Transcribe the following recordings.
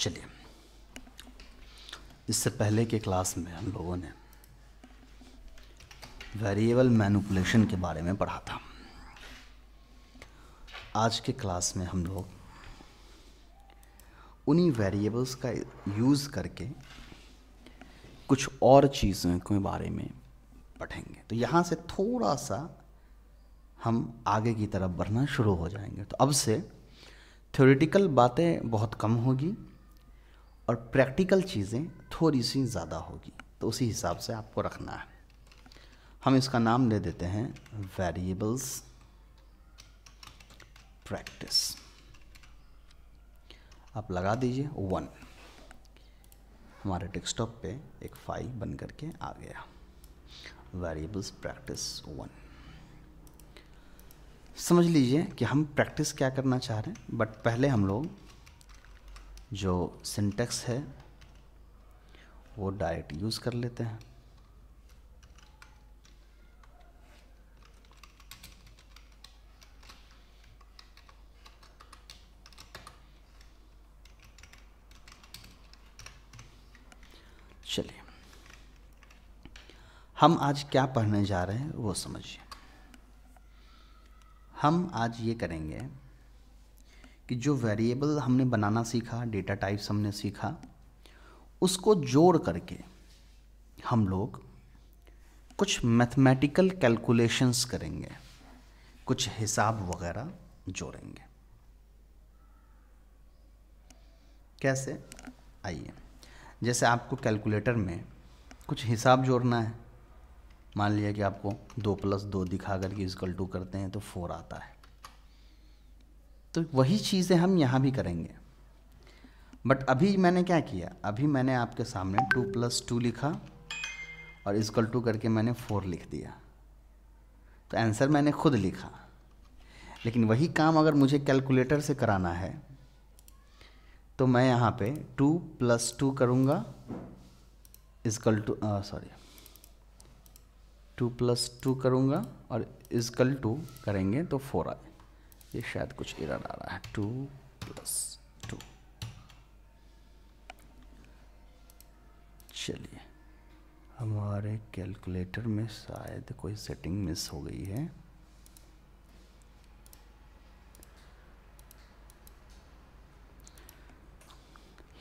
चलिए, इससे पहले के क्लास में हम लोगों ने वेरिएबल मैनिपुलेशन के बारे में पढ़ा था। आज के क्लास में हम लोग उन्हीं वेरिएबल्स का यूज़ करके कुछ और चीज़ों के बारे में पढ़ेंगे। तो यहाँ से थोड़ा सा हम आगे की तरफ बढ़ना शुरू हो जाएंगे। तो अब से थ्योरेटिकल बातें बहुत कम होगी और प्रैक्टिकल चीज़ें थोड़ी सी ज़्यादा होगी, तो उसी हिसाब से आपको रखना है। हम इसका नाम दे देते हैं वेरिएबल्स प्रैक्टिस। आप लगा दीजिए 1। हमारे डेस्कटॉप पे एक फाइल बन करके आ गया, वेरिएबल्स प्रैक्टिस 1। समझ लीजिए कि हम प्रैक्टिस क्या करना चाह रहे हैं, बट पहले हम लोग जो सिंटैक्स है वो डायरेक्ट यूज़ कर लेते हैं। चलिए, हम आज क्या पढ़ने जा रहे हैं वो समझिए। हम आज ये करेंगे कि जो वेरिएबल हमने बनाना सीखा, डेटा टाइप्स हमने सीखा, उसको जोड़ करके हम लोग कुछ मैथमेटिकल कैलकुलेशंस करेंगे, कुछ हिसाब वगैरह जोड़ेंगे। कैसे? आइए, जैसे आपको कैलकुलेटर में कुछ हिसाब जोड़ना है। मान लिया कि आपको 2 + 2 दिखा करके इक्वल टू करते हैं तो 4 आता है। तो वही चीज़ें हम यहाँ भी करेंगे, बट अभी मैंने क्या किया, अभी मैंने आपके सामने 2 + 2 लिखा और इक्वल टू करके मैंने 4 लिख दिया। तो आंसर मैंने खुद लिखा, लेकिन वही काम अगर मुझे कैलकुलेटर से कराना है तो मैं यहाँ पे 2 + 2 करूँगा इक्वल टू 2 + 2 करूँगा और इक्वल टू करेंगे तो 4 आए। ये शायद कुछ एरर आ रहा है। 2 + 2। चलिए, हमारे कैलकुलेटर में शायद कोई सेटिंग मिस हो गई है।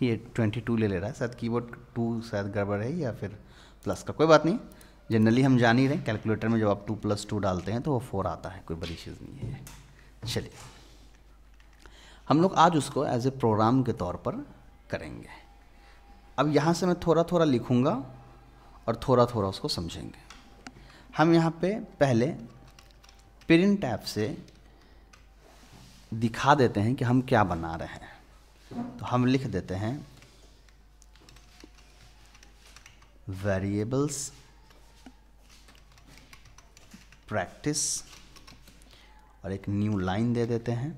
ये 22 ले रहा है, शायद कीबोर्ड 2 शायद गड़बड़ है या फिर प्लस का। कोई बात नहीं, जनरली हम जान ही रहे हैं कैलकुलेटर में जब आप 2 + 2 डालते हैं तो वो 4 आता है, कोई बड़ी चीज़ नहीं है। चलिए, हम लोग आज उसको एज ए प्रोग्राम के तौर पर करेंगे। अब यहाँ से मैं थोड़ा थोड़ा लिखूँगा और थोड़ा थोड़ा उसको समझेंगे। हम यहाँ पे पहले प्रिंट ऐप से दिखा देते हैं कि हम क्या बना रहे हैं। तो हम लिख देते हैं वेरिएबल्स प्रैक्टिस और एक न्यू लाइन दे देते हैं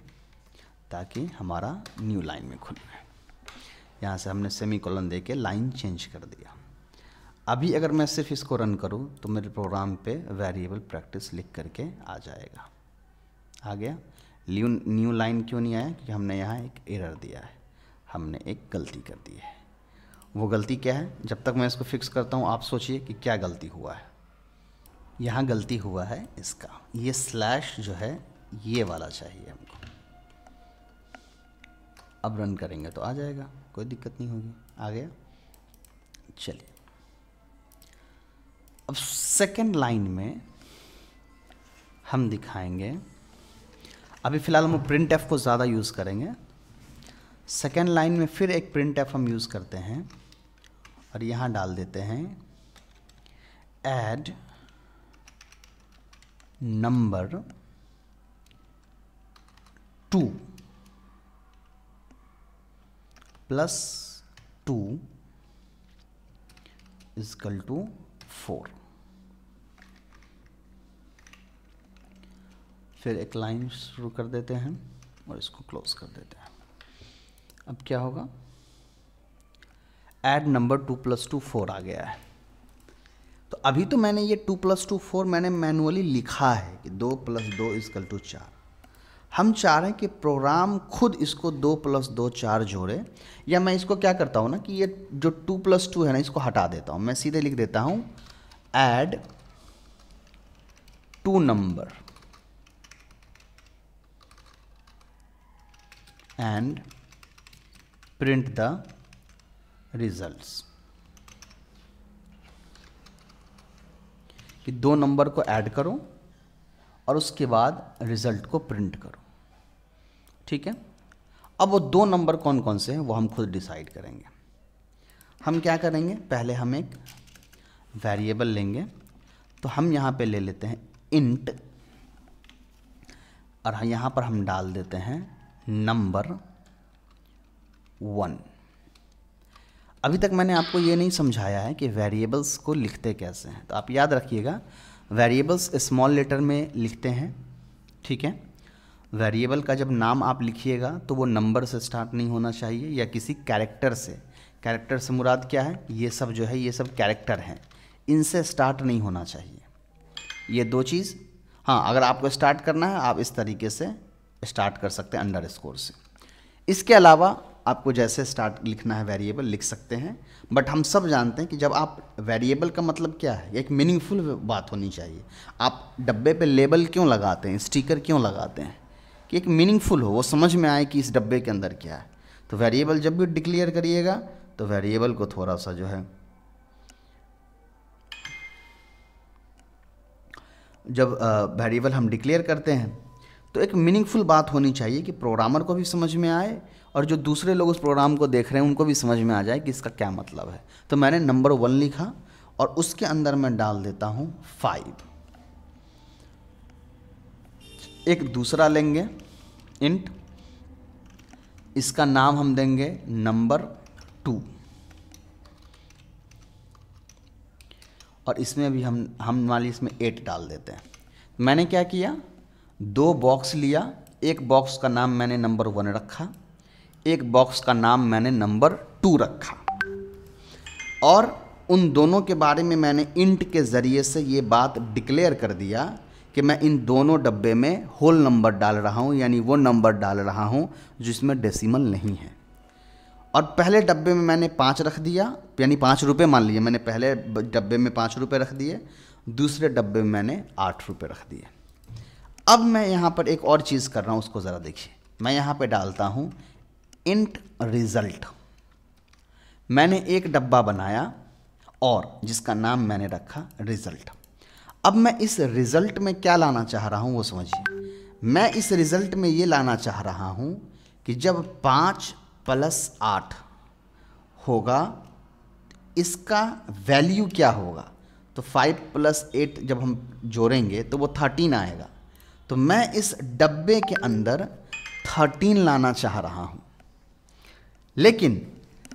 ताकि हमारा न्यू लाइन में खुल जाए। यहाँ से हमने सेमीकोलन दे के लाइन चेंज कर दिया। अभी अगर मैं सिर्फ इसको रन करूँ तो मेरे प्रोग्राम पे वेरिएबल प्रैक्टिस लिख करके आ जाएगा। आ गया। न्यू लाइन क्यों नहीं आया? क्योंकि हमने यहाँ एक एरर दिया है, हमने एक गलती कर दी है। वो गलती क्या है? जब तक मैं इसको फिक्स करता हूँ आप सोचिए कि क्या गलती हुआ है। यहाँ गलती हुआ है इसका, ये स्लैश जो है ये वाला चाहिए हमको। अब रन करेंगे तो आ जाएगा, कोई दिक्कत नहीं होगी। आ गया। चलिए, अब सेकंड लाइन में हम दिखाएंगे, अभी फ़िलहाल हम प्रिंट एफ को ज़्यादा यूज़ करेंगे। सेकेंड लाइन में फिर एक प्रिंट एफ हम यूज़ करते हैं और यहाँ डाल देते हैं ऐड नंबर 2 + 2 = 4। फिर एक लाइन शुरू कर देते हैं और इसको क्लोज कर देते हैं। अब क्या होगा? ऐड नंबर 2 + 2 4 आ गया है। तो अभी तो मैंने ये 2 + 2 4 मैंने मैनुअली लिखा है कि 2 + 2 = 4। हम चाह रहे हैं कि प्रोग्राम खुद इसको 2 + 2 4 जोड़े, या मैं इसको क्या करता हूँ ना कि ये जो 2 + 2 है ना इसको हटा देता हूँ, मैं सीधे लिख देता हूँ add 2 number and print the results, कि 2 नंबर को ऐड करो और उसके बाद रिजल्ट को प्रिंट करो। ठीक है, अब वो 2 नंबर कौन कौन से हैं वो हम खुद डिसाइड करेंगे। हम क्या करेंगे, पहले हम एक वेरिएबल लेंगे, तो हम यहाँ पे ले लेते हैं इंट, और यहाँ पर हम डाल देते हैं नंबर 1। अभी तक मैंने आपको ये नहीं समझाया है कि वेरिएबल्स को लिखते कैसे हैं, तो आप याद रखिएगा वेरिएबल्स स्मॉल लेटर में लिखते हैं। ठीक है, वेरिएबल का जब नाम आप लिखिएगा तो वो नंबर से स्टार्ट नहीं होना चाहिए या किसी कैरेक्टर से। कैरेक्टर से मुराद क्या है, ये सब जो है ये सब कैरेक्टर हैं, इनसे स्टार्ट नहीं होना चाहिए। ये 2 चीज़, हाँ अगर आपको स्टार्ट करना है आप इस तरीके से स्टार्ट कर सकते हैं अंडरस्कोर से। इसके अलावा आपको जैसे स्टार्ट लिखना है वेरिएबल लिख सकते हैं, बट हम सब जानते हैं कि जब आप वेरिएबल का मतलब क्या है, एक मीनिंगफुल बात होनी चाहिए। आप डब्बे पे लेबल क्यों लगाते हैं, स्टिकर क्यों लगाते हैं, कि एक मीनिंगफुल हो, वो समझ में आए कि इस डब्बे के अंदर क्या है। तो वेरिएबल जब भी डिक्लेयर करिएगा तो वेरिएबल को थोड़ा सा जो है, जब वेरिएबल हम डिक्लेयर करते हैं तो एक मीनिंगफुल बात होनी चाहिए कि प्रोग्रामर को भी समझ में आए और जो दूसरे लोग उस प्रोग्राम को देख रहे हैं उनको भी समझ में आ जाए कि इसका क्या मतलब है। तो मैंने नंबर 1 लिखा और उसके अंदर मैं डाल देता हूँ 5। एक दूसरा लेंगे इंट, इसका नाम हम देंगे नंबर 2, और इसमें भी हम मान लीजिए इसमें 8 डाल देते हैं। मैंने क्या किया, 2 बॉक्स लिया, एक बॉक्स का नाम मैंने नंबर 1 रखा, एक बॉक्स का नाम मैंने नंबर 2 रखा, और उन दोनों के बारे में मैंने इंट के ज़रिए से ये बात डिक्लेयर कर दिया कि मैं इन दोनों डब्बे में होल नंबर डाल रहा हूँ, यानी वो नंबर डाल रहा हूँ जिसमें डेसिमल नहीं है। और पहले डब्बे में मैंने 5 रख दिया, यानी 5 रुपये मान लीजिए, मैंने पहले डब्बे में 5 रुपये रख दिए, दूसरे डब्बे में मैंने 8 रुपये रख दिए। अब मैं यहाँ पर एक और चीज़ कर रहा हूँ, उसको ज़रा देखिए। मैं यहाँ पे डालता हूँ इंट रिज़ल्ट। मैंने एक डब्बा बनाया और जिसका नाम मैंने रखा रिज़ल्ट। अब मैं इस रिज़ल्ट में क्या लाना चाह रहा हूँ वो समझिए। मैं इस रिज़ल्ट में ये लाना चाह रहा हूँ कि जब 5 + 8 होगा इसका वैल्यू क्या होगा। तो 5 + 8 जब हम जोड़ेंगे तो वो 13 आएगा। तो मैं इस डब्बे के अंदर 13 लाना चाह रहा हूँ, लेकिन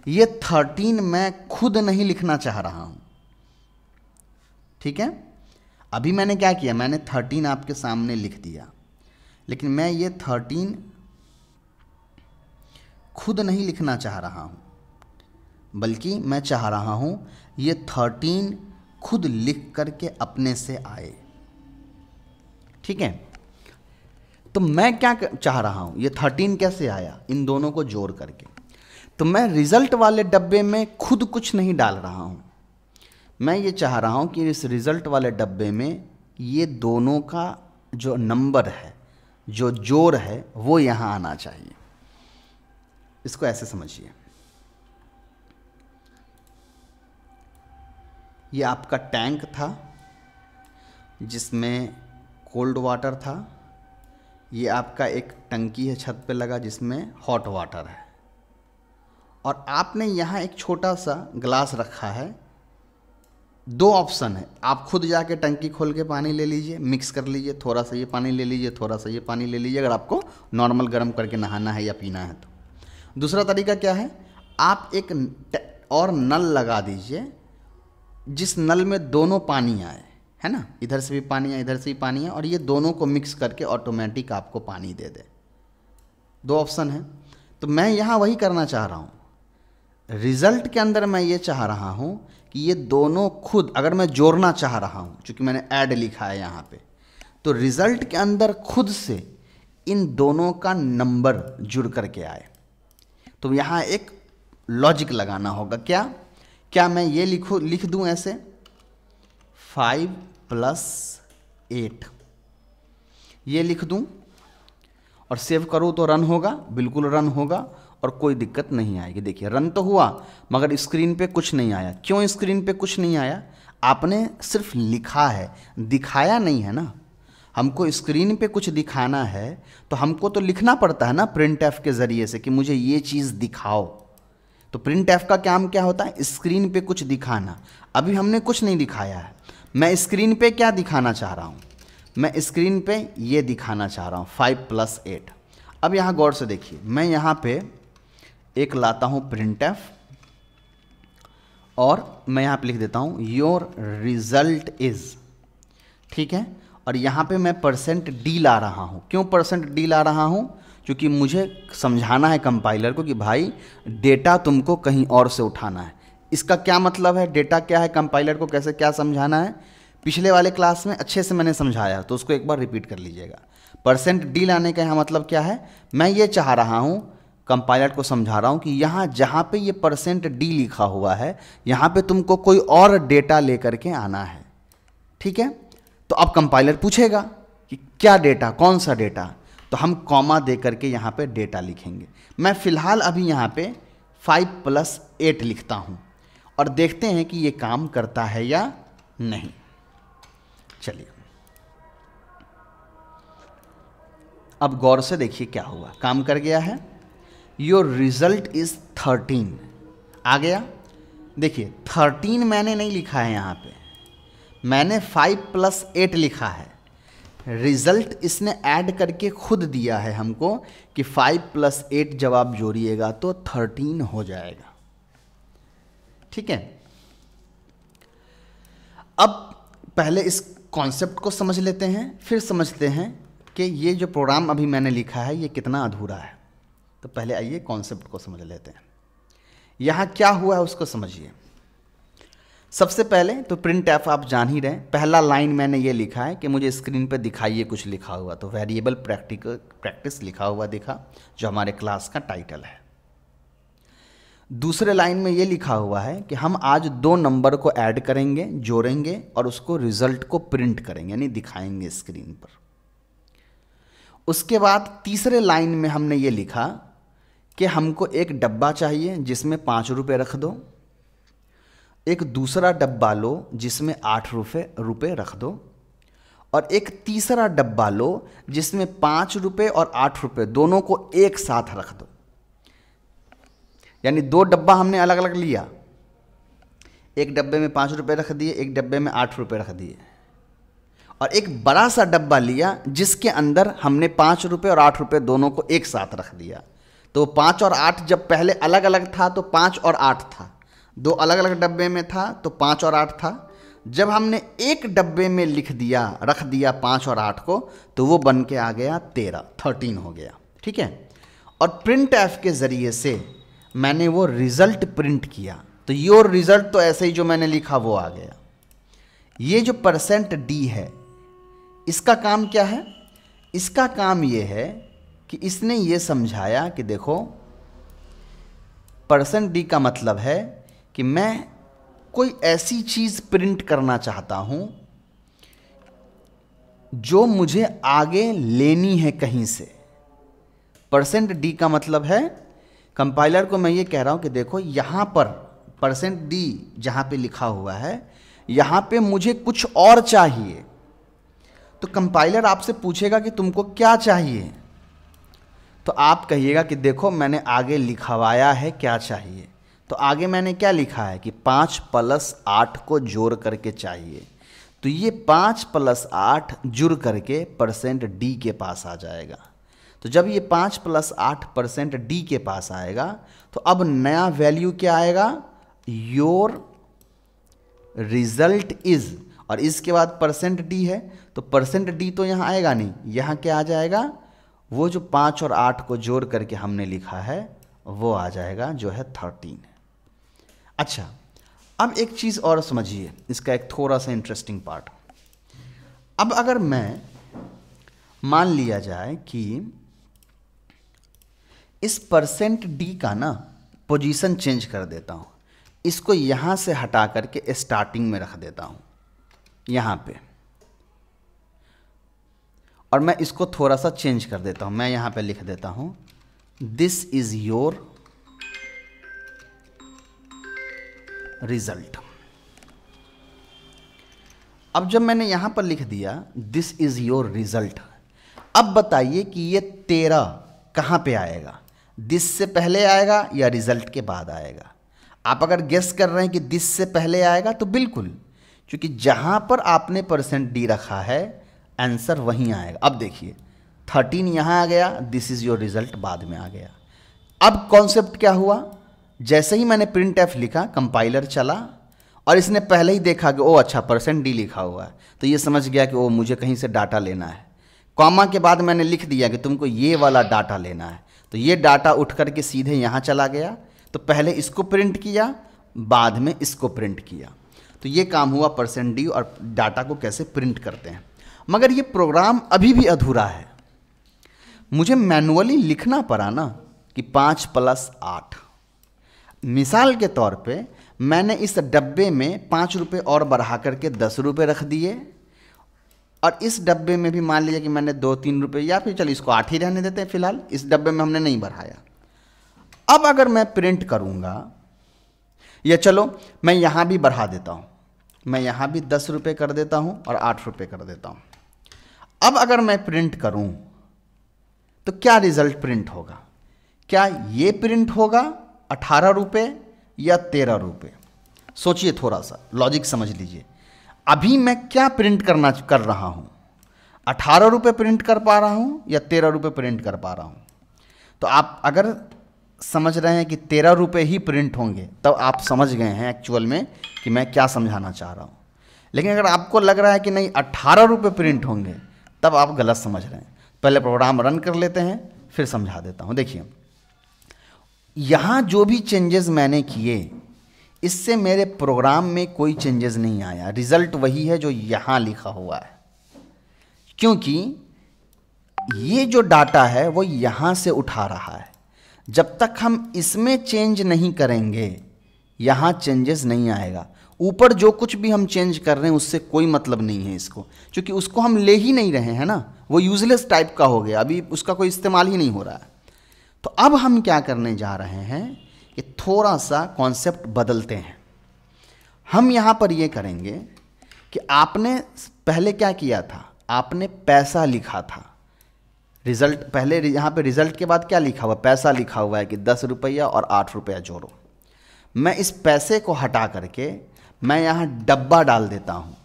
ये 13 मैं खुद नहीं लिखना चाह रहा हूँ। ठीक है, अभी मैंने क्या किया, मैंने 13 आपके सामने लिख दिया, लेकिन मैं ये 13 खुद नहीं लिखना चाह रहा हूँ, बल्कि मैं चाह रहा हूँ ये 13 खुद लिख करके अपने से आए। ठीक है, तो मैं क्या चाह रहा हूँ, ये 13 कैसे आया, इन दोनों को जोड़ करके। तो मैं रिज़ल्ट वाले डब्बे में खुद कुछ नहीं डाल रहा हूँ, मैं ये चाह रहा हूँ कि इस रिज़ल्ट वाले डब्बे में ये दोनों का जो नंबर है, जो जोड़ है, वो यहाँ आना चाहिए। इसको ऐसे समझिए, ये आपका टैंक था जिसमें कोल्ड वाटर था, ये आपका एक टंकी है छत पे लगा जिसमें हॉट वाटर है, और आपने यहाँ एक छोटा सा ग्लास रखा है। 2 ऑप्शन है, आप खुद जाके टंकी खोल के पानी ले लीजिए, मिक्स कर लीजिए, थोड़ा सा ये पानी ले लीजिए, थोड़ा सा ये पानी ले लीजिए, अगर आपको नॉर्मल गर्म करके नहाना है या पीना है तो। दूसरा तरीका क्या है, आप एक और नल लगा दीजिए जिस नल में दोनों पानी आए, है ना, इधर से भी पानी है इधर से भी पानी है, और ये दोनों को मिक्स करके ऑटोमेटिक आपको पानी दे दे। 2 ऑप्शन है। तो मैं यहाँ वही करना चाह रहा हूँ, रिज़ल्ट के अंदर मैं ये चाह रहा हूँ कि ये दोनों खुद, अगर मैं जोड़ना चाह रहा हूँ, चूँकि मैंने ऐड लिखा है यहाँ पे, तो रिज़ल्ट के अंदर खुद से इन दोनों का नंबर जुड़ करके आए। तो यहाँ एक लॉजिक लगाना होगा। क्या मैं ये लिख दूँ ऐसे 5 + 8 ये लिख दूँ और सेव करूँ तो रन होगा? बिल्कुल रन होगा और कोई दिक्कत नहीं आएगी। देखिए रन तो हुआ मगर स्क्रीन पे कुछ नहीं आया। क्यों स्क्रीन पे कुछ नहीं आया? आपने सिर्फ लिखा है, दिखाया नहीं है ना। हमको स्क्रीन पे कुछ दिखाना है तो हमको तो लिखना पड़ता है ना प्रिंट एफ के ज़रिए से कि मुझे ये चीज़ दिखाओ। तो प्रिंट एफ का काम क्या होता है? स्क्रीन पे कुछ दिखाना। अभी हमने कुछ नहीं दिखाया है। मैं स्क्रीन पे क्या दिखाना चाह रहा हूँ? मैं स्क्रीन पे ये दिखाना चाह रहा हूँ 5 + 8। अब यहाँ गौर से देखिए, मैं यहाँ पे एक लाता हूँ प्रिंट एफ और मैं यहाँ पे लिख देता हूँ योर रिजल्ट इज़, ठीक है। और यहाँ पे मैं %d ला रहा हूँ। क्यों %d ला रहा हूँ? क्योंकि मुझे समझाना है कंपाइलर को कि भाई डेटा तुमको कहीं और से उठाना है। इसका क्या मतलब है? डेटा क्या है, कंपाइलर को कैसे क्या समझाना है, पिछले वाले क्लास में अच्छे से मैंने समझाया, तो उसको एक बार रिपीट कर लीजिएगा। %d लाने का यहाँ मतलब क्या है? मैं ये चाह रहा हूँ, कंपाइलर को समझा रहा हूँ कि यहाँ जहाँ पे ये %d लिखा हुआ है यहाँ पे तुमको कोई और डेटा लेकर के आना है, ठीक है। तो अब कंपाइलर पूछेगा कि क्या डेटा, कौन सा डेटा, तो हम कॉमा दे करके यहाँ पे डेटा लिखेंगे। मैं फ़िलहाल अभी यहाँ पे 5 + 8 लिखता हूँ और देखते हैं कि ये काम करता है या नहीं। चलिए अब गौर से देखिए क्या हुआ। काम कर गया है। योर रिजल्ट इज़ 13 आ गया। देखिए 13 मैंने नहीं लिखा है, यहाँ पे मैंने 5 + 8 लिखा है। रिजल्ट इसने ऐड करके खुद दिया है हमको कि 5 + 8 जब आप जोड़िएगा तो 13 हो जाएगा, ठीक है। अब पहले इस कॉन्सेप्ट को समझ लेते हैं, फिर समझते हैं कि ये जो प्रोग्राम अभी मैंने लिखा है ये कितना अधूरा है। तो पहले आइए कॉन्सेप्ट को समझ लेते हैं। यहाँ क्या हुआ है उसको समझिए। सबसे पहले तो प्रिंट एफ आप जान ही रहे, पहला लाइन मैंने ये लिखा है कि मुझे स्क्रीन पे दिखाइए कुछ लिखा हुआ, तो वेरिएबल प्रैक्टिस लिखा हुआ दिखा, जो हमारे क्लास का टाइटल है। दूसरे लाइन में ये लिखा हुआ है कि हम आज 2 नंबर को ऐड करेंगे, जोड़ेंगे और उसको रिजल्ट को प्रिंट करेंगे, यानी दिखाएंगे स्क्रीन पर। उसके बाद तीसरे लाइन में हमने ये लिखा कि हमको एक डब्बा चाहिए जिसमें 5 रुपये रख दो, एक दूसरा डब्बा लो जिसमें 8 रुपये रख दो, और एक तीसरा डब्बा लो जिसमें 5 रुपये और 8 रुपये दोनों को एक साथ रख दो। यानी 2 डब्बा हमने अलग अलग लिया, एक डब्बे में 5 रुपये रख दिए, एक डब्बे में 8 रुपये रख दिए, और एक बड़ा सा डब्बा लिया जिसके अंदर हमने 5 रुपये और 8 रुपये दोनों को एक साथ रख दिया। तो 5 और 8 जब पहले अलग अलग था तो 5 और 8 था, 2 अलग अलग डब्बे में था तो 5 और 8 था। जब हमने एक डब्बे में रख दिया 5 और 8 को, तो वो बन के आ गया 13 हो गया, ठीक है। और प्रिंट एफ के ज़रिए से मैंने वो रिज़ल्ट प्रिंट किया, तो योर रिज़ल्ट तो ऐसे ही जो मैंने लिखा वो आ गया। ये जो %d है इसका काम क्या है? इसका काम ये है कि इसने ये समझाया कि देखो %d का मतलब है कि मैं कोई ऐसी चीज़ प्रिंट करना चाहता हूँ जो मुझे आगे लेनी है कहीं से। %d का मतलब है, कंपाइलर को मैं ये कह रहा हूँ कि देखो यहाँ पर %d जहाँ पे लिखा हुआ है यहाँ पे मुझे कुछ और चाहिए। तो कंपाइलर आपसे पूछेगा कि तुमको क्या चाहिए, तो आप कहिएगा कि देखो मैंने आगे लिखवाया है क्या चाहिए। तो आगे मैंने क्या लिखा है कि 5 + 8 को जोड़ करके चाहिए। तो ये 5 + 8 जुड़ करके %d के पास आ जाएगा। तो जब ये 5 + 8 %d के पास आएगा तो अब नया वैल्यू क्या आएगा? योर रिजल्ट इज़, और इसके बाद %d है तो %d तो यहाँ आएगा नहीं, यहाँ क्या आ जाएगा? वो जो 5 और 8 को जोड़ करके हमने लिखा है वो आ जाएगा, जो है 13। अच्छा, अब एक चीज़ और समझिए, इसका एक थोड़ा सा इंटरेस्टिंग पार्ट। अब अगर मैं मान लिया जाए कि इस परसेंट डी का ना पोजीशन चेंज कर देता हूँ, इसको यहाँ से हटा करके स्टार्टिंग में रख देता हूँ यहाँ पे, और मैं इसको थोड़ा सा चेंज कर देता हूँ। मैं यहाँ पे लिख देता हूँ दिस इज योर रिजल्ट। अब जब मैंने यहाँ पर लिख दिया दिस इज योर रिजल्ट, अब बताइए कि ये 13 कहाँ पे आएगा, दिस से पहले आएगा या रिजल्ट के बाद आएगा। आप अगर गेस कर रहे हैं कि दिस से पहले आएगा तो बिल्कुल, क्योंकि जहाँ पर आपने परसेंट डी रखा है आंसर वहीं आएगा। अब देखिए 13 यहाँ आ गया, दिस इज योर रिजल्ट बाद में आ गया। अब कॉन्सेप्ट क्या हुआ, जैसे ही मैंने प्रिंट एफ लिखा कंपाइलर चला और इसने पहले ही देखा कि ओ अच्छा परसेंट डी लिखा हुआ है, तो ये समझ गया कि ओ मुझे कहीं से डाटा लेना है। कॉमा के बाद मैंने लिख दिया कि तुमको ये वाला डाटा लेना है, तो ये डाटा उठ करके सीधे यहाँ चला गया। तो पहले इसको प्रिंट किया, बाद में इसको प्रिंट किया। तो ये काम हुआ परसेंट डी और डाटा को कैसे प्रिंट करते हैं। मगर ये प्रोग्राम अभी भी अधूरा है, मुझे मैनुअली लिखना पड़ा ना कि 5 + 8। मिसाल के तौर पे मैंने इस डब्बे में 5 रुपये और बढ़ा करके 10 रुपये रख दिए, और इस डब्बे में भी मान लीजिए कि मैंने 2-3 रुपये, या फिर चलो इसको 8 ही रहने देते हैं फिलहाल, इस डब्बे में हमने नहीं बढ़ाया। अब अगर मैं प्रिंट करूँगा, या चलो मैं यहाँ भी बढ़ा देता हूँ, मैं यहाँ भी 10 रुपये कर देता हूँ और 8 रुपये कर देता हूँ। अब अगर मैं प्रिंट करूँ तो क्या रिजल्ट प्रिंट होगा, क्या ये प्रिंट होगा 18 रुपये या 13 रुपये? सोचिए, थोड़ा सा लॉजिक समझ लीजिए। अभी मैं क्या प्रिंट कर रहा हूँ, 18 रुपये प्रिंट कर पा रहा हूँ या 13 रुपये प्रिंट कर पा रहा हूँ? तो आप अगर समझ रहे हैं कि 13 रुपये ही प्रिंट होंगे, तब आप समझ गए हैं एक्चुअल में कि मैं क्या समझाना चाह रहा हूँ। लेकिन अगर आपको लग रहा है कि नहीं 18 रुपये प्रिंट होंगे, तब आप गलत समझ रहे हैं। पहले प्रोग्राम रन कर लेते हैं, फिर समझा देता हूँ। देखिए, यहाँ जो भी चेंजेस मैंने किए, इससे मेरे प्रोग्राम में कोई चेंजेस नहीं आया, रिजल्ट वही है जो यहाँ लिखा हुआ है। क्योंकि ये जो डाटा है वो यहाँ से उठा रहा है। जब तक हम इसमें चेंज नहीं करेंगे, यहाँ चेंजेस नहीं आएगा। ऊपर जो कुछ भी हम चेंज कर रहे हैं उससे कोई मतलब नहीं है इसको, क्योंकि उसको हम ले ही नहीं रहे हैं ना, वो यूजलेस टाइप का हो गया, अभी उसका कोई इस्तेमाल ही नहीं हो रहा है। तो अब हम क्या करने जा रहे हैं कि थोड़ा सा कॉन्सेप्ट बदलते हैं। हम यहाँ पर ये करेंगे कि आपने पहले क्या किया था, आपने पैसा लिखा था, रिजल्ट पहले यहाँ पे रिजल्ट के बाद क्या लिखा हुआ, पैसा लिखा हुआ है कि 10 रुपया और 8 रुपया जोड़ो। मैं इस पैसे को हटा करके मैं यहाँ डब्बा डाल देता हूँ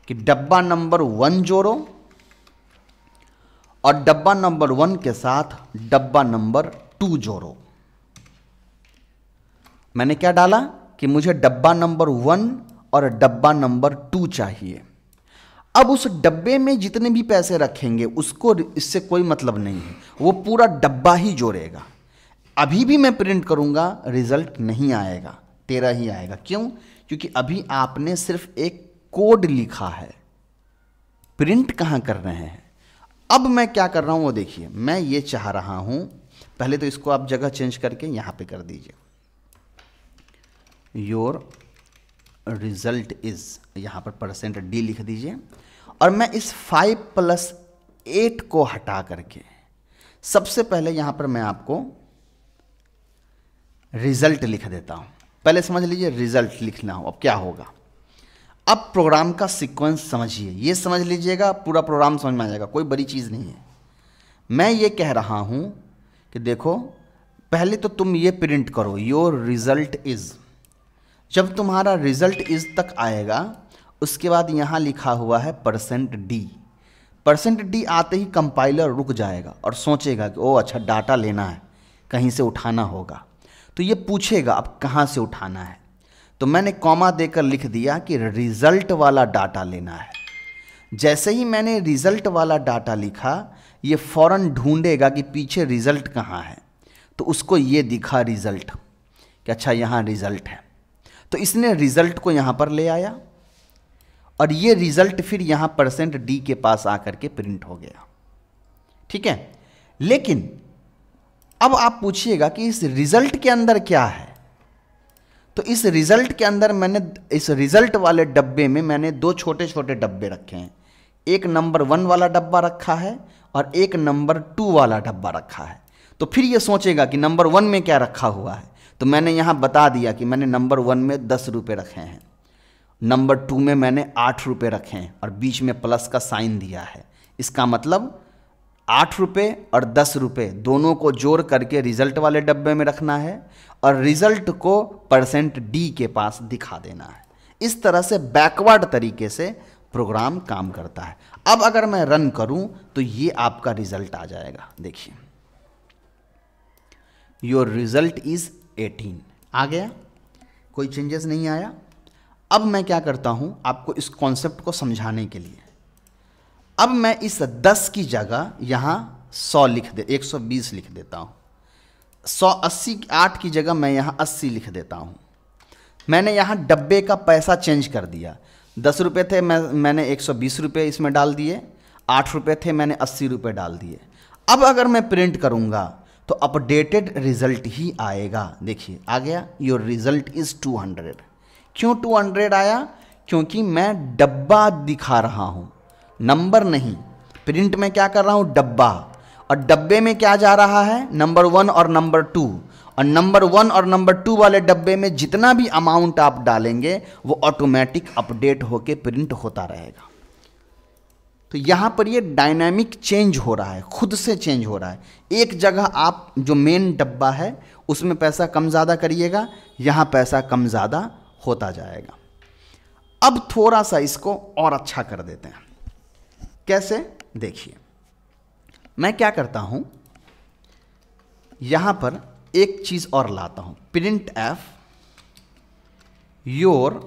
कि डब्बा नंबर 1 जोड़ो, और डब्बा नंबर 1 के साथ डब्बा नंबर 2 जोड़ो। मैंने क्या डाला कि मुझे डब्बा नंबर 1 और डब्बा नंबर 2 चाहिए। अब उस डब्बे में जितने भी पैसे रखेंगे उसको इससे कोई मतलब नहीं है, वो पूरा डब्बा ही जोड़ेगा। अभी भी मैं प्रिंट करूंगा, रिजल्ट नहीं आएगा, 13 ही आएगा। क्यों? क्योंकि अभी आपने सिर्फ एक कोड लिखा है, प्रिंट कहाँ कर रहे हैं। अब मैं क्या कर रहा हूं वो देखिए, मैं ये चाह रहा हूं, पहले तो इसको आप जगह चेंज करके यहां पे कर दीजिए, योर रिजल्ट इज, यहां पर परसेंट डी लिख दीजिए, और मैं इस 5 + 8 को हटा करके सबसे पहले यहां पर मैं आपको रिजल्ट लिख देता हूं। पहले समझ लीजिए रिजल्ट लिखना हो, अब क्या होगा। अब प्रोग्राम का सीक्वेंस समझिए, ये समझ लीजिएगा, पूरा प्रोग्राम समझ में आ जाएगा, कोई बड़ी चीज़ नहीं है। मैं ये कह रहा हूं कि देखो, पहले तो तुम ये प्रिंट करो योर रिजल्ट इज। जब तुम्हारा रिजल्ट इज तक आएगा, उसके बाद यहाँ लिखा हुआ है परसेंट डी। परसेंट डी आते ही कंपाइलर रुक जाएगा और सोचेगा कि ओ अच्छा डाटा लेना है, कहीं से उठाना होगा, तो ये पूछेगा अब कहाँ से उठाना है। तो मैंने कॉमा देकर लिख दिया कि रिजल्ट वाला डाटा लेना है। जैसे ही मैंने रिजल्ट वाला डाटा लिखा, ये फौरन ढूंढेगा कि पीछे रिजल्ट कहाँ है, तो उसको ये दिखा रिजल्ट कि अच्छा यहाँ रिजल्ट है, तो इसने रिजल्ट को यहाँ पर ले आया, और ये रिजल्ट फिर यहाँ परसेंट डी के पास आकर के प्रिंट हो गया। ठीक है, लेकिन अब आप पूछिएगा कि इस रिजल्ट के अंदर क्या है, तो इस रिजल्ट के अंदर इस रिजल्ट वाले डब्बे में मैंने दो छोटे छोटे डब्बे रखे हैं। एक नंबर 1 वाला डब्बा रखा है और एक नंबर 2 वाला डब्बा रखा है। तो फिर ये सोचेगा कि नंबर 1 में क्या रखा हुआ है, तो मैंने यहाँ बता दिया कि मैंने नंबर 1 में 10 रुपये रखे हैं, नंबर 2 में मैंने 8 रुपये रखे हैं और बीच में प्लस का साइन दिया है। इसका मतलब 8 रुपये और 10 रुपये दोनों को जोड़ करके रिजल्ट वाले डब्बे में रखना है और रिजल्ट को परसेंट डी के पास दिखा देना है। इस तरह से बैकवर्ड तरीके से प्रोग्राम काम करता है। अब अगर मैं रन करूं तो ये आपका रिजल्ट आ जाएगा। देखिए, योर रिजल्ट इज 18 आ गया, कोई चेंजेस नहीं आया। अब मैं क्या करता हूं, आपको इस कॉन्सेप्ट को समझाने के लिए, अब मैं इस 10 की जगह यहां 100 120 लिख देता हूं। 8 की जगह मैं यहां 80 लिख देता हूं। मैंने यहां डब्बे का पैसा चेंज कर दिया। 10 रुपये थे, मैंने 120 रुपये इसमें डाल दिए। 8 रुपये थे, मैंने 80 रुपये डाल दिए। अब अगर मैं प्रिंट करूंगा तो अपडेटेड रिजल्ट ही आएगा। देखिए आ गया, योर रिजल्ट इज 200। क्यों 200 आया? क्योंकि मैं डब्बा दिखा रहा हूं, नंबर नहीं। प्रिंट में क्या कर रहा हूं, डब्बा, और डब्बे में क्या जा रहा है, नंबर 1 और नंबर 2, और नंबर 1 और नंबर 2 वाले डब्बे में जितना भी अमाउंट आप डालेंगे वो ऑटोमेटिक अपडेट होके प्रिंट होता रहेगा। तो यहां पर ये डायनामिक चेंज हो रहा है, खुद से चेंज हो रहा है। एक जगह आप जो मेन डब्बा है उसमें पैसा कम ज़्यादा करिएगा, यहां पैसा कम ज़्यादा होता जाएगा। अब थोड़ा सा इसको और अच्छा कर देते हैं। कैसे? देखिए, मैं क्या करता हूं, यहां पर एक चीज और लाता हूं, print F your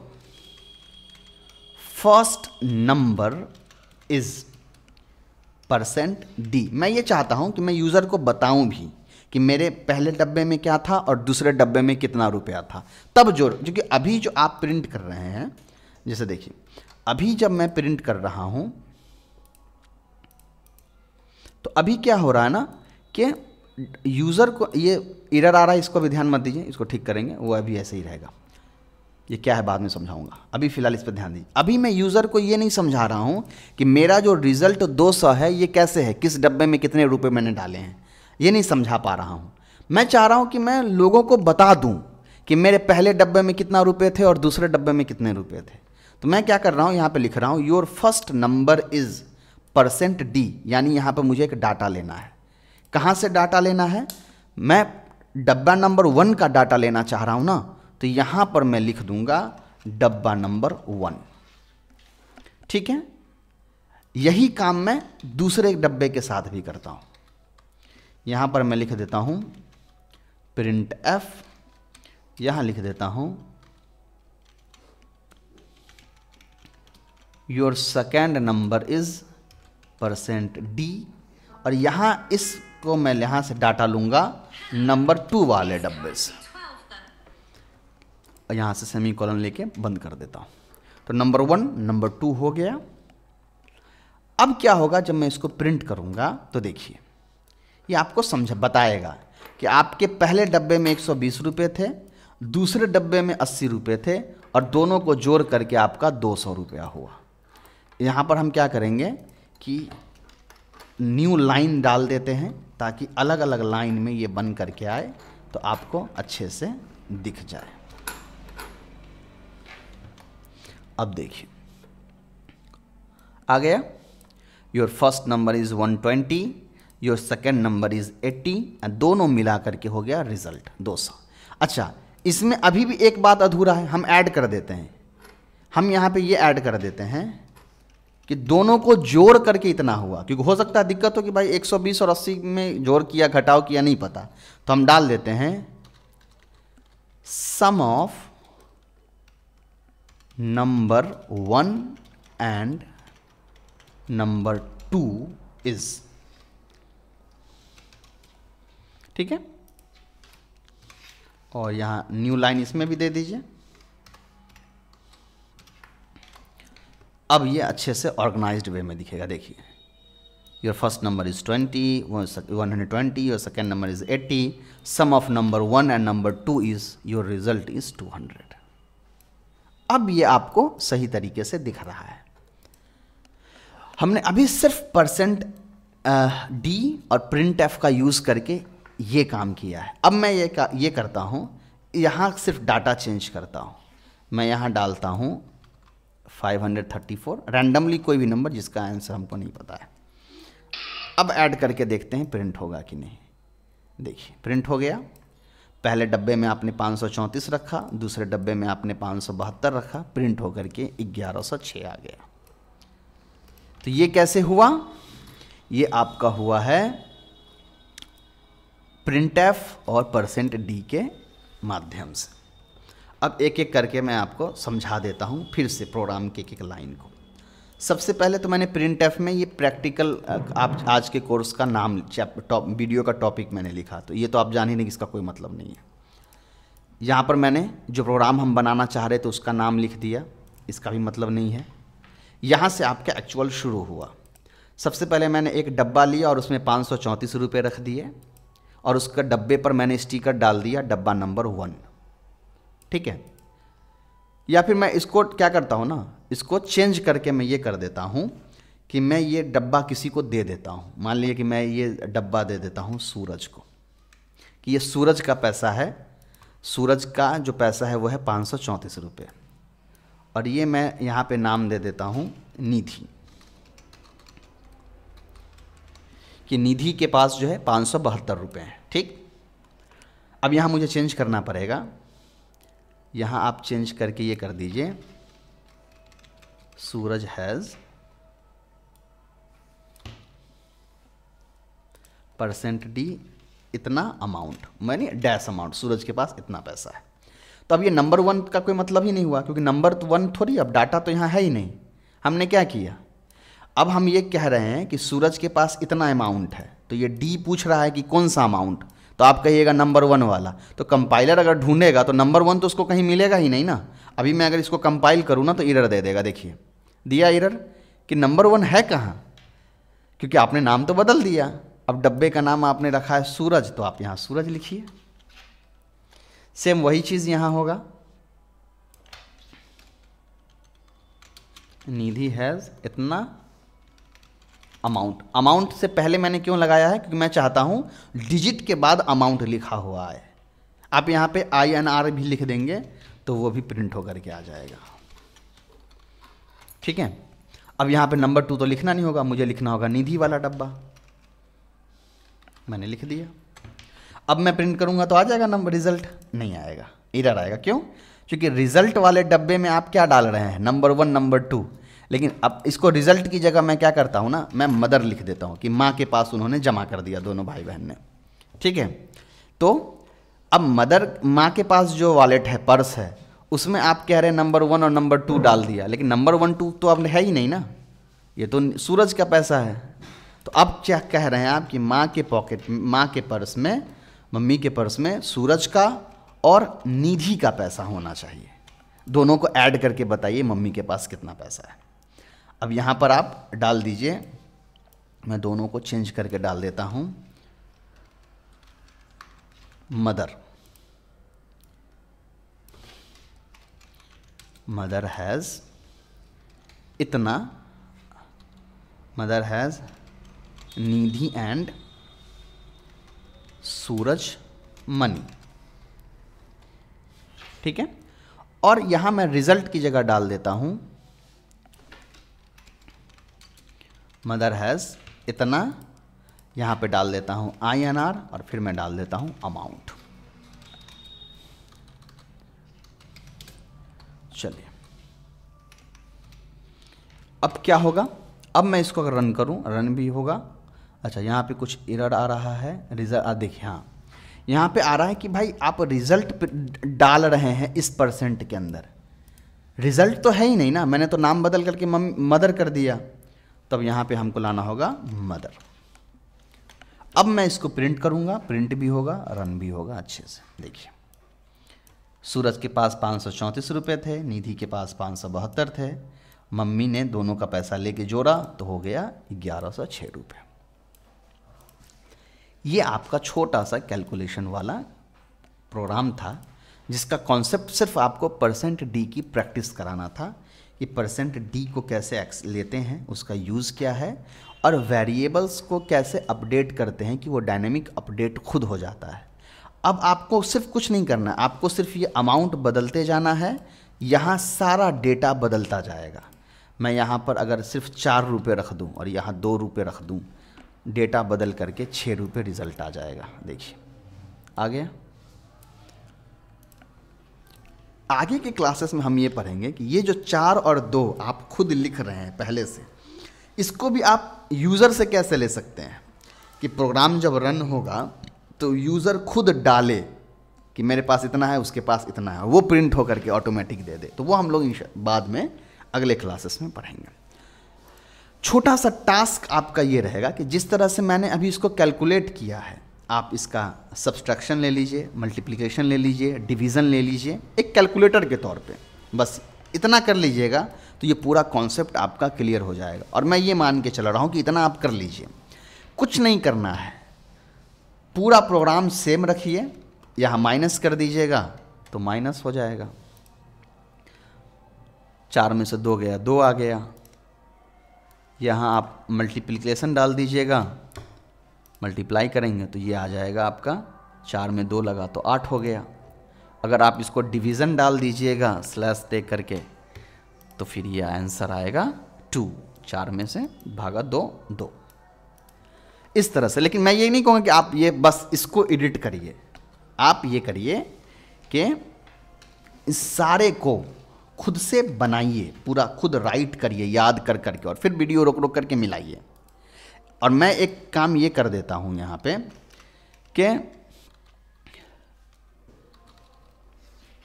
first number is %d। मैं ये चाहता हूं कि मैं यूजर को बताऊं भी कि मेरे पहले डब्बे में क्या था और दूसरे डब्बे में कितना रुपया था, तब जो, क्योंकि अभी जो आप प्रिंट कर रहे हैं, जैसे देखिए अभी जब मैं प्रिंट कर रहा हूं तो अभी क्या हो रहा है ना कि यूज़र को ये एरर आ रहा है, इसको भी ध्यान मत दीजिए, इसको ठीक करेंगे, वो अभी ऐसे ही रहेगा। ये क्या है बाद में समझाऊंगा, अभी फिलहाल इस पर ध्यान दीजिए। अभी मैं यूज़र को ये नहीं समझा रहा हूँ कि मेरा जो रिजल्ट 200 है ये कैसे है, किस डब्बे में कितने रुपए मैंने डाले हैं, ये नहीं समझा पा रहा हूँ। मैं चाह रहा हूँ कि मैं लोगों को बता दूँ कि मेरे पहले डब्बे में कितना रुपये थे और दूसरे डब्बे में कितने रुपये थे। तो मैं क्या कर रहा हूँ, यहाँ पर लिख रहा हूँ your first number is %d, यानी यहाँ पर मुझे एक डाटा लेना है। कहाँ से डाटा लेना है? मैं डब्बा नंबर 1 का डाटा लेना चाह रहा हूँ ना, तो यहाँ पर मैं लिख दूंगा डब्बा नंबर 1। ठीक है, यही काम मैं दूसरे डब्बे के साथ भी करता हूँ। यहाँ पर मैं लिख देता हूँ प्रिंट एफ, यहाँ लिख देता हूँ your second number is %d, और यहाँ इसको मैं यहाँ से डाटा लूँगा नंबर 2 वाले डब्बे से, और यहाँ से सेमीकोलन लेके बंद कर देता हूँ। तो नंबर 1 नंबर 2 हो गया। अब क्या होगा जब मैं इसको प्रिंट करूँगा, तो देखिए ये आपको बताएगा कि आपके पहले डब्बे में 120 रुपये थे, दूसरे डब्बे में 80 रुपये थे, और दोनों को जोड़ करके आपका 200 रुपया हुआ। यहाँ पर हम क्या करेंगे कि न्यू लाइन डाल देते हैं ताकि अलग अलग लाइन में ये बन करके आए, तो आपको अच्छे से दिख जाए। अब देखिए आ गया, your first number is 120, your second number is 80, दोनों मिला करके हो गया रिजल्ट 200। अच्छा, इसमें अभी भी एक बात अधूरा है, हम ऐड कर देते हैं। हम यहाँ पे ये ऐड कर देते हैं कि दोनों को जोड़ करके इतना हुआ, क्योंकि हो सकता है दिक्कत हो कि भाई 120 और 80 में जोड़ किया घटाव किया नहीं पता, तो हम डाल देते हैं sum of number 1 and number 2 is. ठीक है, और यहां न्यू लाइन इसमें भी दे दीजिए। अब ये अच्छे से ऑर्गेनाइज्ड वे में दिखेगा। देखिए your first number is 20, 120, your second number is 80, sum of number 1 and number 2 is, your result is 200। अब ये आपको सही तरीके से दिख रहा है। हमने अभी सिर्फ परसेंट डी और प्रिंट एफ का यूज़ करके ये काम किया है। अब मैं ये करता हूँ, यहाँ सिर्फ डाटा चेंज करता हूँ। मैं यहाँ डालता हूँ 534, रैंडमली कोई भी नंबर जिसका आंसर हमको नहीं पता है। अब ऐड करके देखते हैं प्रिंट होगा कि नहीं। देखिए प्रिंट हो गया। पहले डब्बे में आपने 534 रखा, दूसरे डब्बे में आपने 572 रखा, प्रिंट होकर के 1106 आ गया। तो ये कैसे हुआ? ये आपका हुआ है प्रिंट एफ और परसेंट डी के माध्यम से। अब एक एक करके मैं आपको समझा देता हूँ फिर से प्रोग्राम के एक लाइन को। सबसे पहले तो मैंने प्रिंट एफ में ये प्रैक्टिकल आप आज के कोर्स का नाम वीडियो का टॉपिक मैंने लिखा, तो ये तो आप जान ही नहीं, इसका कोई मतलब नहीं है। यहाँ पर मैंने जो प्रोग्राम हम बनाना चाह रहे थे उसका नाम लिख दिया, इसका भी मतलब नहीं है। यहाँ से आपका एक्चुअल शुरू हुआ। सबसे पहले मैंने एक डब्बा लिया और उसमें 534 रुपये रख दिए और उसका डब्बे पर मैंने स्टिकर डाल दिया डब्बा नंबर 1, ठीक है। या फिर मैं इसको क्या करता हूँ ना, इसको चेंज करके मैं ये कर देता हूँ कि मैं ये डब्बा किसी को दे देता हूँ। मान लीजिए कि मैं ये डब्बा दे देता हूँ सूरज को, कि ये सूरज का पैसा है, सूरज का जो पैसा है वो है 534 रुपये, और ये मैं यहाँ पे नाम दे देता हूँ निधि, कि निधि के पास जो है 572 रुपये हैं, ठीक। अब यहाँ मुझे चेंज करना पड़ेगा। यहाँ आप चेंज करके ये कर दीजिए, सूरज हैज़ परसेंट डी इतना अमाउंट, मैंने डैश अमाउंट, सूरज के पास इतना पैसा है। तो अब ये नंबर 1 का कोई मतलब ही नहीं हुआ, क्योंकि नंबर 1 थोड़ी, अब डाटा तो यहाँ है ही नहीं। हमने क्या किया, अब हम ये कह रहे हैं कि सूरज के पास इतना अमाउंट है, तो ये डी पूछ रहा है कि कौन सा अमाउंट, तो आप कहिएगा नंबर 1 वाला। तो कंपाइलर अगर ढूंढेगा तो नंबर 1 तो उसको कहीं मिलेगा ही नहीं ना। अभी मैं अगर इसको कंपाइल करूँ ना तो एरर दे देगा। देखिए दिया एरर कि नंबर 1 है कहाँ, क्योंकि आपने नाम तो बदल दिया। अब डब्बे का नाम आपने रखा है सूरज, तो आप यहाँ सूरज लिखिए। सेम वही चीज़ यहाँ होगा, निधि हैज़ इतना अमाउंट। अमाउंट से पहले मैंने क्यों लगाया है, क्योंकि मैं चाहता हूँ डिजिट के बाद अमाउंट लिखा हुआ है। आप यहाँ पे INR भी लिख देंगे तो वो भी प्रिंट होकर के आ जाएगा, ठीक है। अब यहाँ पे नंबर 2 तो लिखना नहीं होगा, मुझे लिखना होगा निधि वाला डब्बा, मैंने लिख दिया। अब मैं प्रिंट करूँगा तो आ जाएगा नंबर, रिजल्ट नहीं आएगा, एरर आएगा। क्यों? क्योंकि रिजल्ट वाले डब्बे में आप क्या डाल रहे हैं, नंबर 1 नंबर 2। लेकिन अब इसको रिजल्ट की जगह मैं क्या करता हूँ ना, मैं मदर लिख देता हूँ कि माँ के पास उन्होंने जमा कर दिया, दोनों भाई बहन ने, ठीक है। तो अब मदर, माँ के पास जो वॉलेट है, पर्स है, उसमें आप कह रहे हैं नंबर 1 और नंबर 2 डाल दिया, लेकिन नंबर 1 2 तो अब है ही नहीं ना, ये तो सूरज का पैसा है। तो अब क्या कह रहे हैं आप कि माँ के पॉकेट, माँ के पर्स में, मम्मी के पर्स में सूरज का और निधि का पैसा होना चाहिए। दोनों को ऐड करके बताइए मम्मी के पास कितना पैसा है। अब यहाँ पर आप डाल दीजिए, मैं दोनों को चेंज करके डाल देता हूँ, मदर, मदर हैज़ इतना, mother has Nidhi and Suraj money, ठीक है। और यहाँ मैं रिजल्ट की जगह डाल देता हूँ मदर हैज़ इतना, यहाँ पे डाल देता हूँ INR और फिर मैं डाल देता हूँ अमाउंट। चलिए अब क्या होगा, अब मैं इसको अगर रन करूँ, रन भी होगा। अच्छा यहाँ पे कुछ एरर आ रहा है, रिजल्ट देखिए, हाँ यहाँ पे आ रहा है कि भाई आप रिजल्ट डाल रहे हैं इस परसेंट के अंदर, रिजल्ट तो है ही नहीं ना, मैंने तो नाम बदल करके मदर कर दिया। तब यहाँ पे हमको लाना होगा मदर। अब मैं इसको प्रिंट करूँगा, प्रिंट भी होगा, रन भी होगा अच्छे से। देखिए सूरज के पास 534 रुपये थे, निधि के पास 572 थे, मम्मी ने दोनों का पैसा लेके जोड़ा तो हो गया 1106 रुपये। ये आपका छोटा सा कैलकुलेशन वाला प्रोग्राम था जिसका कॉन्सेप्ट सिर्फ आपको %d की प्रैक्टिस कराना था कि %d को कैसे लेते हैं, उसका यूज़ क्या है और वेरिएबल्स को कैसे अपडेट करते हैं कि वो डायनेमिक अपडेट खुद हो जाता है। अब आपको सिर्फ कुछ नहीं करना है, आपको सिर्फ ये अमाउंट बदलते जाना है, यहाँ सारा डेटा बदलता जाएगा। मैं यहाँ पर अगर सिर्फ 4 रुपये रख दूँ और यहाँ 2 रुपये रख दूँ, डेटा बदल करके 6 रुपये रिजल्ट आ जाएगा। देखिए आ गया। आगे के क्लासेस में हम ये पढ़ेंगे कि ये जो 4 और 2 आप खुद लिख रहे हैं पहले से, इसको भी आप यूज़र से कैसे ले सकते हैं कि प्रोग्राम जब रन होगा तो यूज़र खुद डाले कि मेरे पास इतना है, उसके पास इतना है, वो प्रिंट होकर के ऑटोमेटिक दे दे। तो वो हम लोग बाद में अगले क्लासेस में पढ़ेंगे। छोटा सा टास्क आपका ये रहेगा कि जिस तरह से मैंने अभी इसको कैलकुलेट किया है, आप इसका सब्सट्रैक्शन ले लीजिए, मल्टीप्लिकेशन ले लीजिए, डिवीज़न ले लीजिए, एक कैलकुलेटर के तौर पे बस इतना कर लीजिएगा तो ये पूरा कॉन्सेप्ट आपका क्लियर हो जाएगा। और मैं ये मान के चल रहा हूँ कि इतना आप कर लीजिए, कुछ नहीं करना है, पूरा प्रोग्राम सेम रखिए। यहाँ माइनस कर दीजिएगा तो माइनस हो जाएगा, 4 में से 2 गया, 2 आ गया। यहाँ आप मल्टीप्लिकेशन डाल दीजिएगा, मल्टीप्लाई करेंगे तो ये आ जाएगा आपका, 4 में 2 लगा तो 8 हो गया। अगर आप इसको डिवीज़न डाल दीजिएगा स्लैश दे करके तो फिर ये आंसर आएगा 2, 4 में से भागा 2, 2 इस तरह से। लेकिन मैं ये नहीं कहूँगा कि आप ये बस इसको एडिट करिए, आप ये करिए कि इस सारे को खुद से बनाइए, पूरा खुद राइट करिए याद कर करके, और फिर वीडियो रोक रोक करके मिलाइए। और मैं एक काम ये कर देता हूँ यहाँ पे कि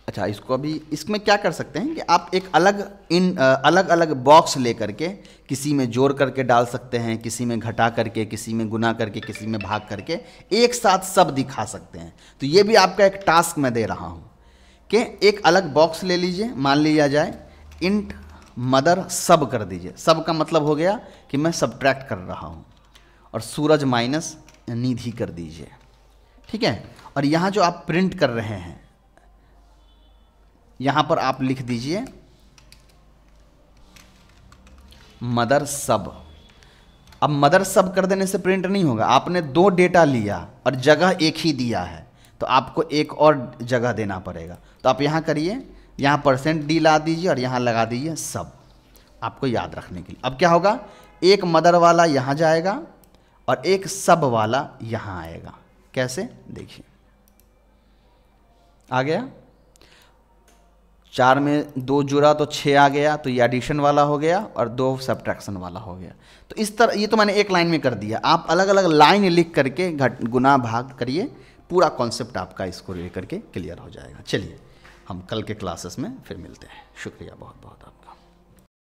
अच्छा, इसको अभी इसमें क्या कर सकते हैं कि आप एक अलग अलग बॉक्स ले करके किसी में जोड़ करके डाल सकते हैं, किसी में घटा करके, किसी में गुना करके, किसी में भाग करके, एक साथ सब दिखा सकते हैं। तो ये भी आपका एक टास्क मैं दे रहा हूँ कि एक अलग बॉक्स ले लीजिए, मान लिया जाए इंट मदर सब कर दीजिए। सब का मतलब हो गया कि मैं सब्ट्रैक्ट कर रहा हूँ, और सूरज माइनस निधि कर दीजिए, ठीक है। और यहाँ जो आप प्रिंट कर रहे हैं यहाँ पर आप लिख दीजिए मदर सब। अब मदर सब कर देने से प्रिंट नहीं होगा, आपने 2 डेटा लिया और जगह एक ही दिया है तो आपको एक और जगह देना पड़ेगा। तो आप यहाँ करिए, यहाँ %d ला दीजिए और यहाँ लगा दीजिए सब, आपको याद रखने के लिए। अब क्या होगा, एक मदर वाला यहाँ जाएगा और एक सब वाला यहाँ आएगा। कैसे, देखिए आ गया, 4 में 2 जुड़ा तो 6 आ गया, तो ये एडिशन वाला हो गया और 2 सब्ट्रैक्शन वाला हो गया। तो इस तरह, ये तो मैंने एक लाइन में कर दिया, आप अलग अलग लाइन लिख करके गुना भाग करिए, पूरा कॉन्सेप्ट आपका इसको लेकर के क्लियर हो जाएगा। चलिए हम कल के क्लासेस में फिर मिलते हैं। शुक्रिया बहुत बहुत आपका।